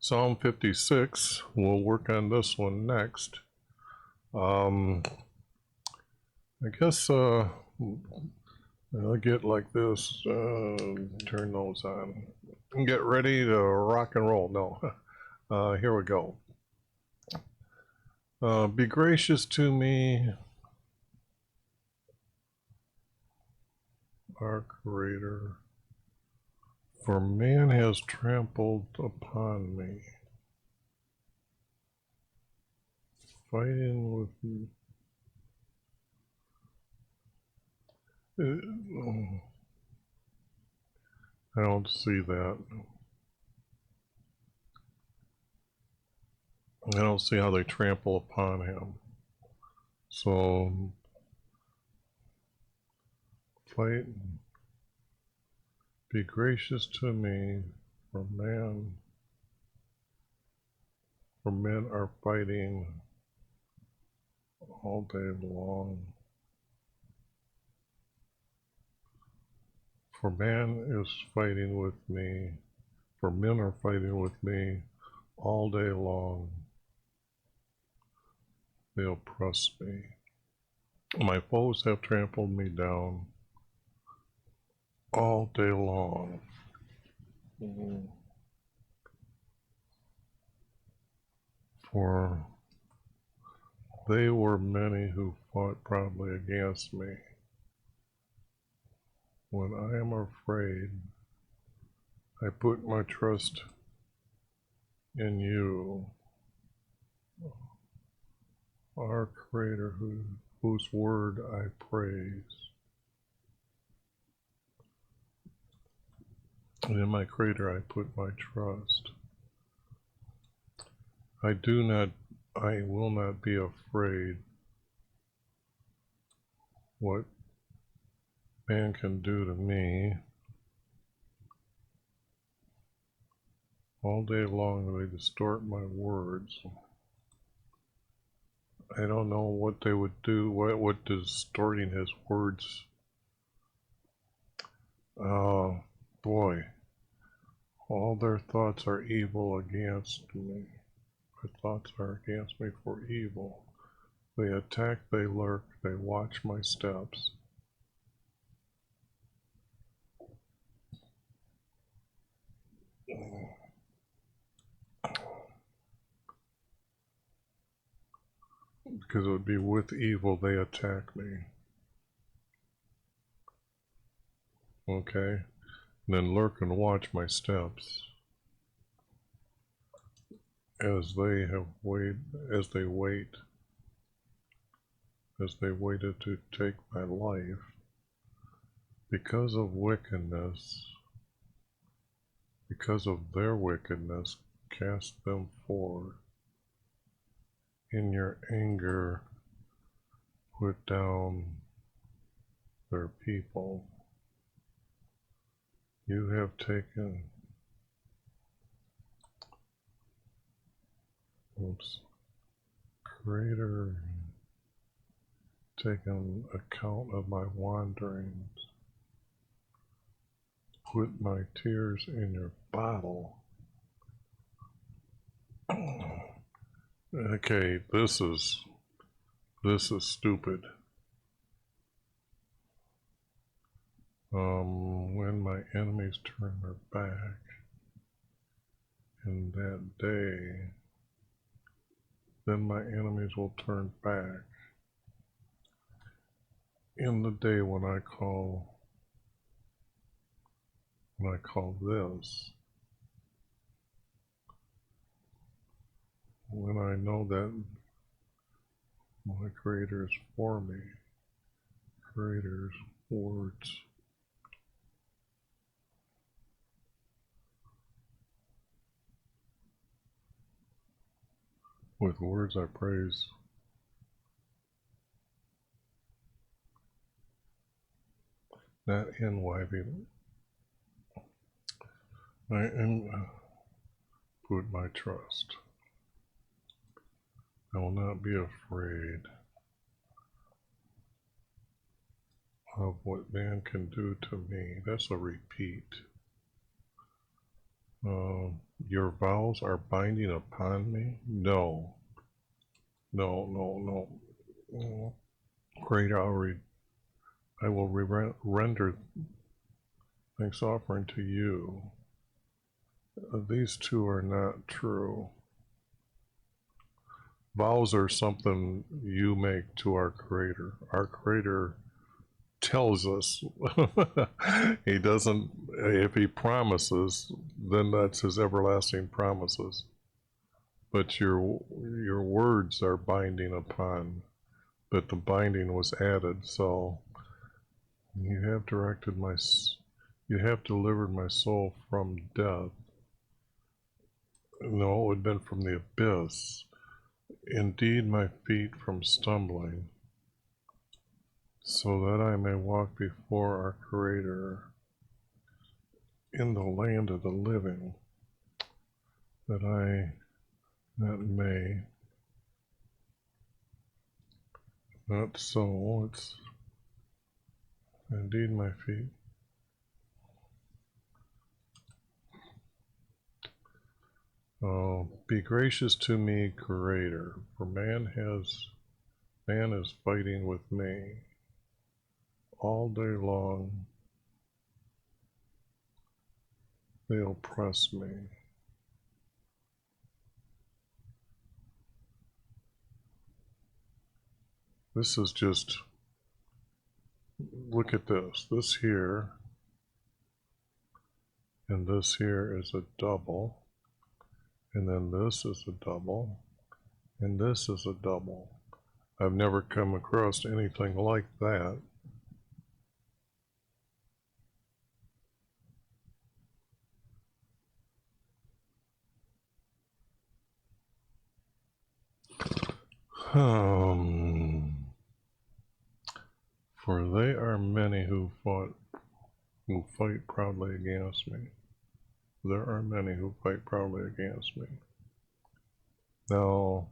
Psalm 56, we'll work on this one next. I guess I'll get like this, turn those on, and get ready to rock and roll. No, here we go. Be gracious to me, our Creator, for man has trampled upon me, fighting with me. I don't see that. I don't see how they trample upon him. So, fight. Be gracious to me, for men are fighting all day long. For man is fighting with me, for men are fighting with me all day long. They oppress me. My foes have trampled me down all day long. For they were many who fought proudly against me. When I am afraid, I put my trust in you, our Creator, whose word I praise. And in my Creator I put my trust. I will not be afraid what man can do to me. All day long they distort my words. I don't know what they would do, what distorting his words. Boy, all their thoughts are evil against me. Their thoughts are against me for evil. They attack, they lurk, they watch my steps. Because it would be with evil they attack me. Okay? And then lurk and watch my steps. As they waited to take my life, because of wickedness, because of their wickedness, cast them forth. In your anger, put down their people. You have taken, Creator, taken account of my wanderings. Put my tears in your bottle. Okay, this is stupid. When my enemies turn their back, in that day, then my enemies will turn back. In the day when I call this, when I know that my Creator is for me, Creator's words. With words I praise. Not NYV. I put my trust. I will not be afraid of what man can do to me. That's a repeat. Your vows are binding upon me? No. No, no, no. Oh, great, I will render thanks offering to you. These two are not true. Vows are something you make to our Creator. Our Creator tells us. He doesn't, if he promises, then that's his everlasting promises. But your words are binding upon, but the binding was added, so you have delivered my soul from death. No, it would have been from the abyss. Indeed, my feet from stumbling, so that I may walk before our Creator in the land of the living, that may, not so, it's indeed my feet. Oh, be gracious to me, Creator, for man is fighting with me all day long. They oppress me. This is just, look at this. This here and this here is a double, and then this is a double, and this is a double. I've never come across anything like that. For they are many who fight proudly against me. There are many who fight proudly against me. Now,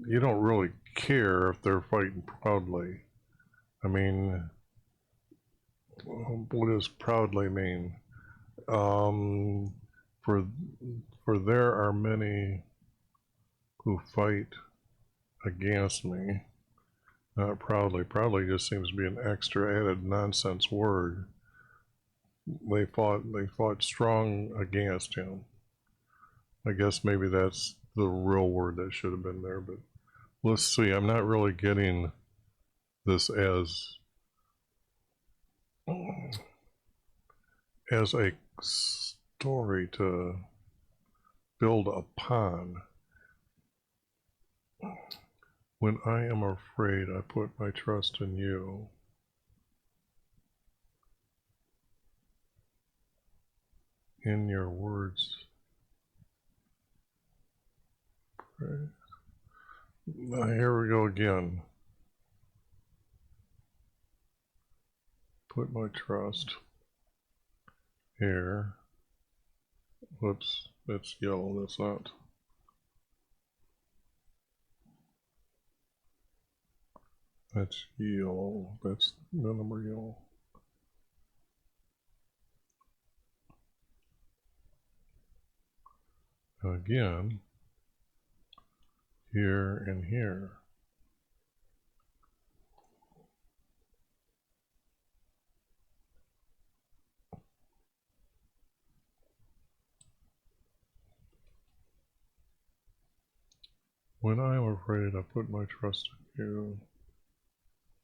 you don't really care if they're fighting proudly. I mean, what does proudly mean? For there are many who fight against me. Not proudly. Proudly just seems to be an extra added nonsense word. They fought strong against him. I guess maybe that's the real word that should have been there, but let's see. I'm not really getting this as a story to build upon. When I am afraid, I put my trust in you. In your words. Right. Now, here we go again. Put my trust here. Whoops, that's yellow, that's not. That's yellow, that's the number yellow. Again, here and here. When I am afraid, I put my trust in you,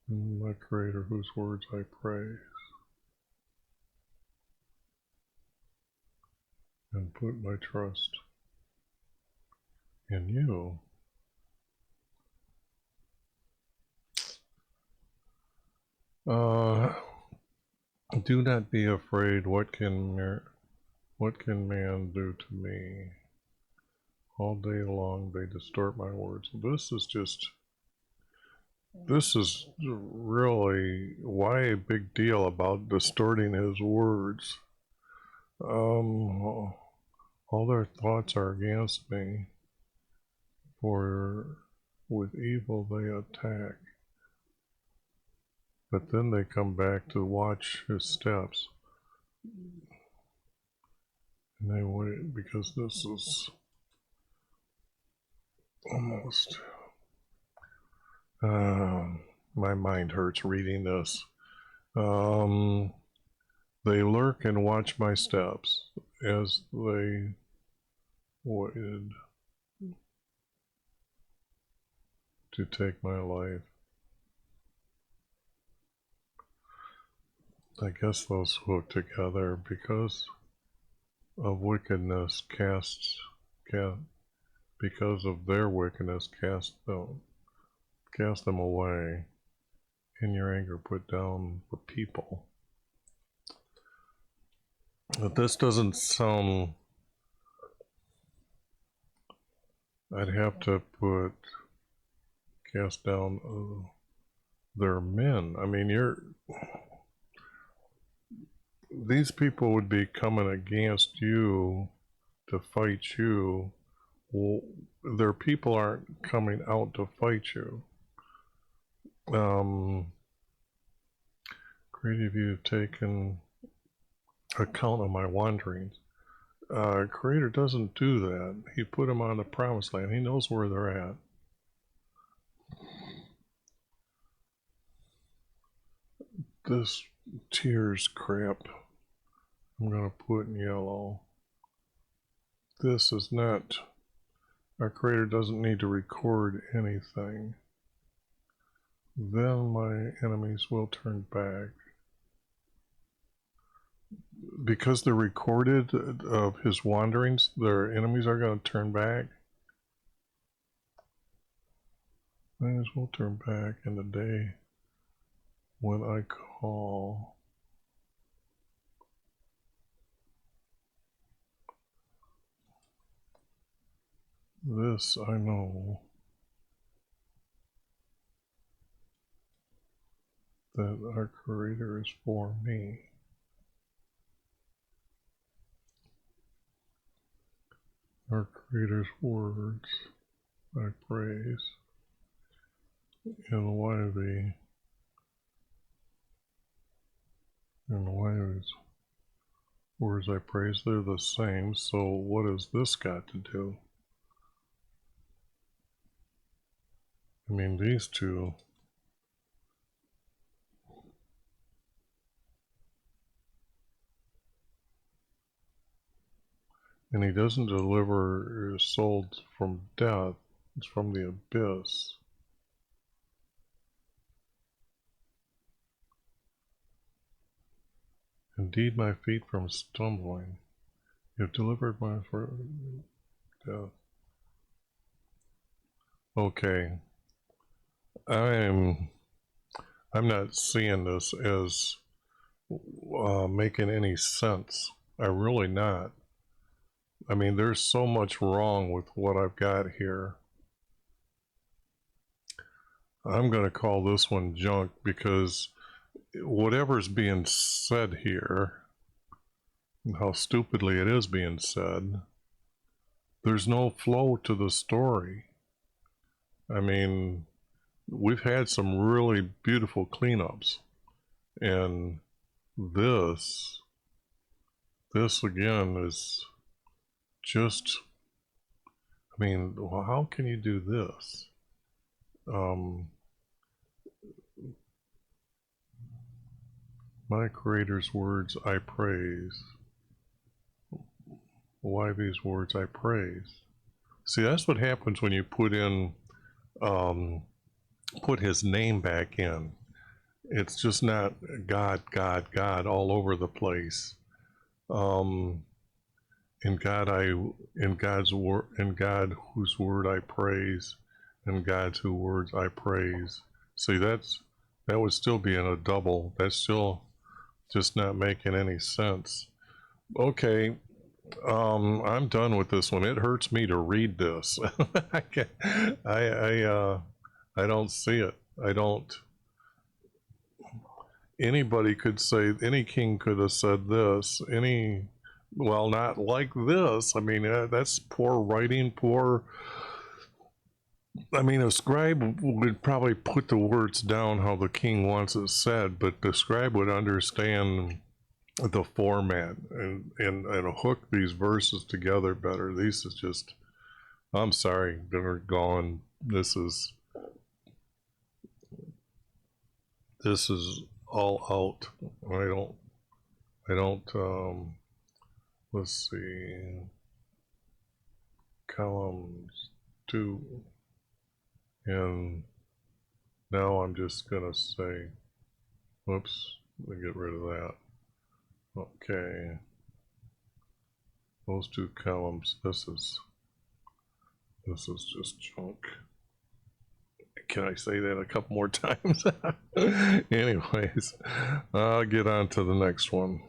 in my Creator, whose words I praise, and put my trust in you. Do not be afraid. What can man do to me? All day long they distort my words. This is really, why a big deal about distorting his words? All their thoughts are against me, for with evil they attack. But then they come back to watch his steps. And I wait because this is almost. My mind hurts reading this. They lurk and watch my steps as they waited to take my life. I guess those hook together because of wickedness because of their wickedness cast them away. In your anger put down the people. But this doesn't sound. I'd have to put cast down their men. I mean, these people would be coming against you to fight you. Well, their people aren't coming out to fight you. Creative, you've taken account of my wanderings. Creator doesn't do that. He put them on the promised land. He knows where they're at. This tears crap I'm going to put in yellow. This is not. Our Creator doesn't need to record anything. Then my enemies will turn back. Because they're recorded of his wanderings, their enemies are going to turn back. Enemies will turn back in the day when I call. This I know, that our Creator is for me. Our Creator's words I praise. And YHVH's words I praise, they're the same, so what has this got to do? I mean, these two. And he doesn't deliver his soul from death, it's from the abyss. Indeed, my feet from stumbling. You have delivered my from death. Okay. I'm not seeing this as making any sense. I'm really not. I mean, there's so much wrong with what I've got here. I'm going to call this one junk because whatever's being said here, and how stupidly it is being said, there's no flow to the story. I mean, we've had some really beautiful cleanups, and this again is just, I mean, well, how can you do this? My Creator's words I praise. YHVH's words I praise. See, that's what happens when you put in, put his name back in. It's just not God, God, God all over the place. In God's word, in God whose word I praise, and God's whose words I praise. See, that would still be in a double. That's still just not making any sense. Okay, I'm done with this one. It hurts me to read this. I don't see it. I don't. Anybody could say, any king could have said this. Well, not like this. I mean, that's poor writing, poor. I mean, a scribe would probably put the words down how the king wants it said, but the scribe would understand the format and hook these verses together better. These is just, I'm sorry, they're gone. This is all out. I don't let's see, columns 2, and now I'm just gonna say, whoops, let me get rid of that. Okay, those 2 columns, this is just junk. Can I say that a couple more times? Anyways, I'll get on to the next one.